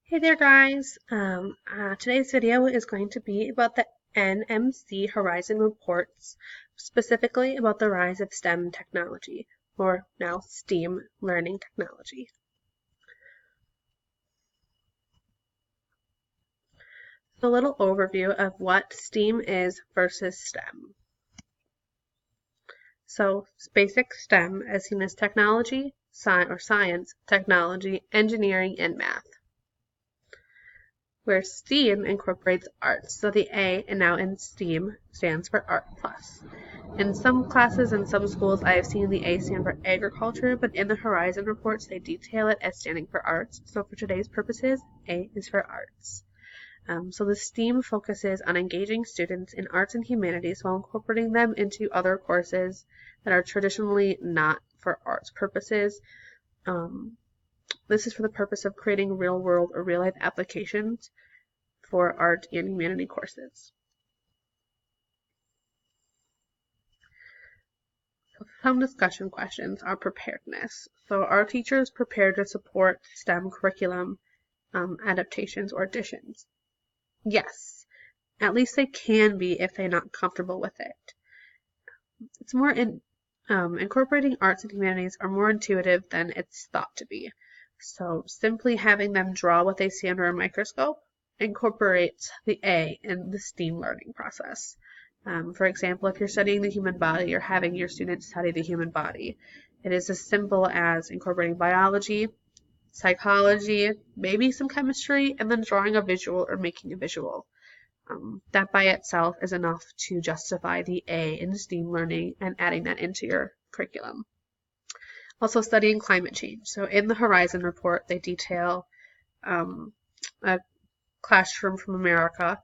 Hey there guys! Today's video is going to be about the NMC Horizon reports, specifically about the rise of STEM technology, or now STEAM learning technology. So a little overview of what STEAM is versus STEM. So basic STEM is seen as technology, science, technology, engineering, and math, where STEAM incorporates arts. So the A and now in STEAM stands for Art Plus. In some classes and some schools, I have seen the A stand for agriculture, but in the Horizon reports, they detail it as standing for arts. So for today's purposes, A is for arts. So the STEAM focuses on engaging students in arts and humanities while incorporating them into other courses that are traditionally not for arts purposes. This is for the purpose of creating real-world or real-life applications for art and humanity courses. Some discussion questions are preparedness. So are teachers prepared to support STEM curriculum adaptations or additions? Yes, at least they can be if they're not comfortable with it. It's more incorporating arts and humanities are more intuitive than it's thought to be. So simply having them draw what they see under a microscope incorporates the A in the STEAM learning process. For example, if you're studying the human body or having your students study the human body, it is as simple as incorporating biology, psychology, maybe some chemistry, and then drawing a visual or making a visual. That by itself is enough to justify the A in STEAM learning and adding that into your curriculum. Also studying climate change. So in the Horizon report, they detail a classroom from America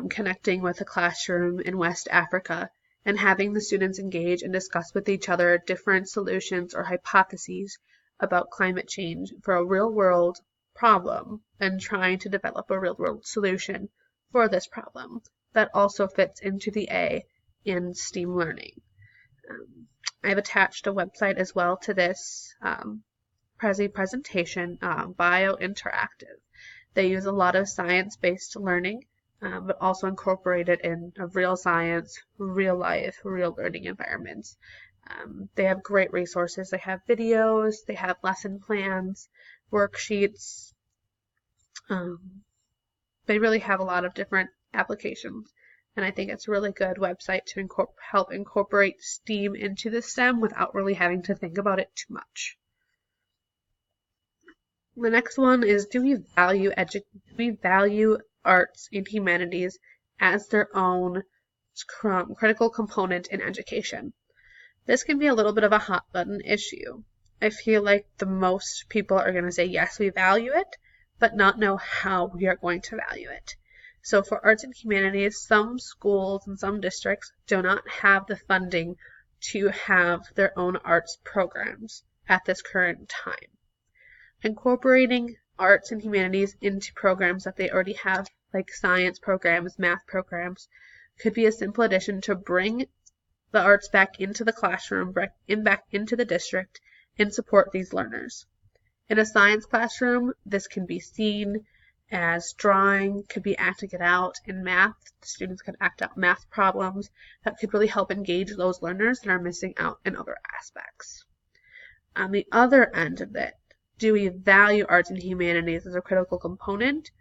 connecting with a classroom in West Africa and having the students engage and discuss with each other different solutions or hypotheses about climate change for a real-world problem and trying to develop a real-world solution for this problem. That also fits into the A in STEAM learning. I've attached a website as well to this presentation, Bio Interactive. They use a lot of science-based learning, but also incorporate it in real science, real life, real learning environments. They have great resources. They have videos, they have lesson plans, worksheets. They really have a lot of different applications. And I think it's a really good website to help incorporate STEAM into the STEM without really having to think about it too much. The next one is, do we value arts and humanities as their own critical component in education? This can be a little bit of a hot button issue. I feel like the most people are going to say, yes, we value it, but not know how we are going to value it. So for arts and humanities, some schools and some districts do not have the funding to have their own arts programs at this current time. Incorporating arts and humanities into programs that they already have, like science programs, math programs, could be a simple addition to bring the arts back into the classroom, back into the district, and support these learners. In a science classroom, this can be seen as drawing, could be acting it out. In math, the students could act out math problems that could really help engage those learners that are missing out in other aspects. On the other end of it, do we value arts and humanities as a critical component?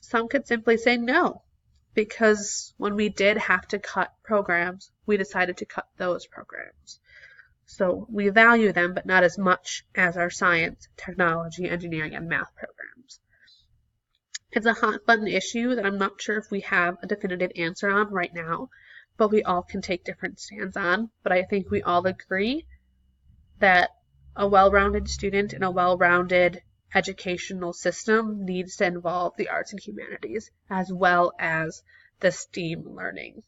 Some could simply say no, because when we did have to cut programs, we decided to cut those programs. So we value them, but not as much as our science, technology, engineering, and math programs. It's a hot button issue that I'm not sure if we have a definitive answer on right now, but we all can take different stands on. But I think we all agree that a well-rounded student in a well-rounded educational system needs to involve the arts and humanities as well as the STEAM learning.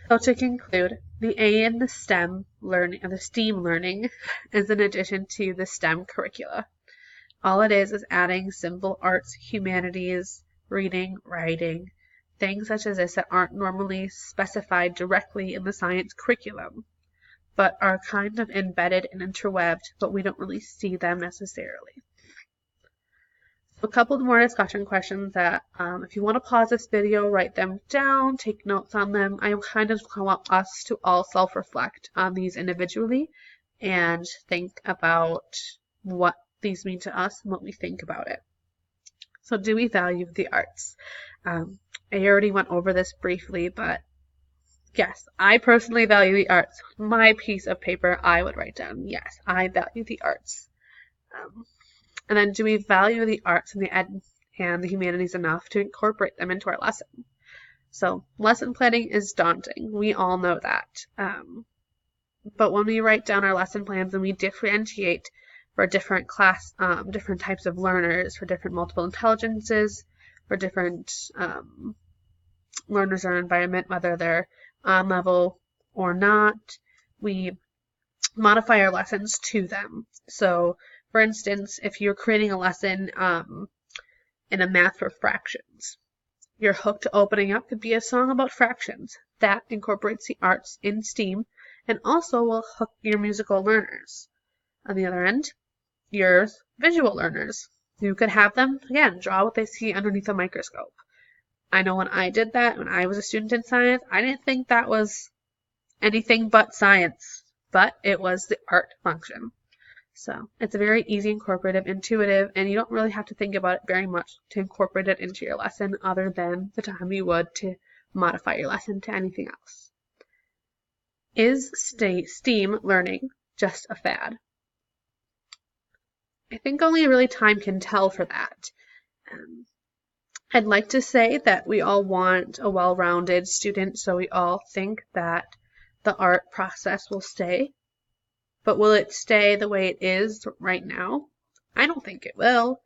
So to conclude, the A in the STEM learning, the STEAM learning, is an addition to the STEM curricula. All it is adding simple arts, humanities, reading, writing, things such as this that aren't normally specified directly in the science curriculum, but are kind of embedded and interwebbed, but we don't really see them necessarily. So a couple more discussion questions that if you want to pause this video, write them down, take notes on them. I kind of want us to all self-reflect on these individually and think about what these mean to us and what we think about it. So do we value the arts? I already went over this briefly, but yes, I personally value the arts. My piece of paper, I would write down, yes, I value the arts. And then do we value the arts and the humanities enough to incorporate them into our lesson? So lesson planning is daunting. We all know that. But when we write down our lesson plans and we differentiate for different different types of learners, for different multiple intelligences, for different learners or environment, whether they're on level or not, we modify our lessons to them. So, for instance, if you're creating a lesson in a math for fractions, your hook to opening up could be a song about fractions. That incorporates the arts in STEAM and also will hook your musical learners. On the other end, your visual learners. You could have them, again, draw what they see underneath a microscope. I know when I did that, when I was a student in science, I didn't think that was anything but science, but it was the art function. So it's very easy, incorporative, intuitive, and you don't really have to think about it very much to incorporate it into your lesson other than the time you would to modify your lesson to anything else. Is STEAM learning just a fad? I think only really time can tell for that. I'd like to say that we all want a well-rounded student, so we all think that the art process will stay. But will it stay the way it is right now? I don't think it will,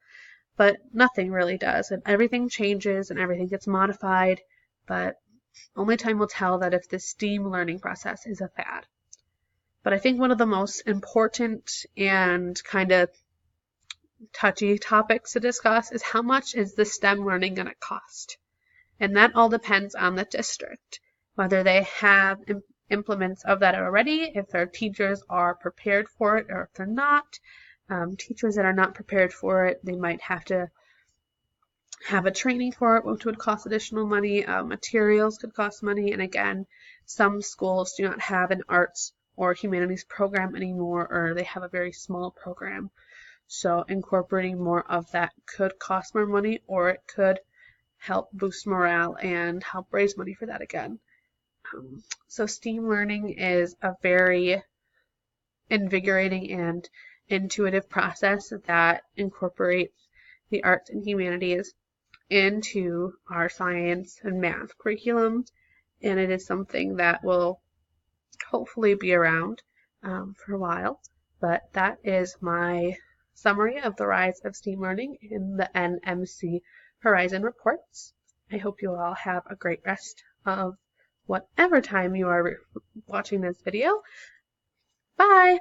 but nothing really does. And everything changes and everything gets modified, but only time will tell that if the STEAM learning process is a fad. But I think one of the most important and kind of touchy topics to discuss is how much is the STEM learning going to cost? And that all depends on the district, whether they have implements of that already, if their teachers are prepared for it or if they're not. Teachers that are not prepared for it, they might have to have a training for it, which would cost additional money. Materials could cost money. And again, some schools do not have an arts or humanities program anymore, or they have a very small program. So incorporating more of that could cost more money, or it could help boost morale and help raise money for that again. So STEAM learning is a very invigorating and intuitive process that incorporates the arts and humanities into our science and math curriculum, and it is something that will hopefully be around for a while. But that is my summary of the rise of STEAM learning in the NMC Horizon reports. I hope you all have a great rest of whatever time you are watching this video. Bye!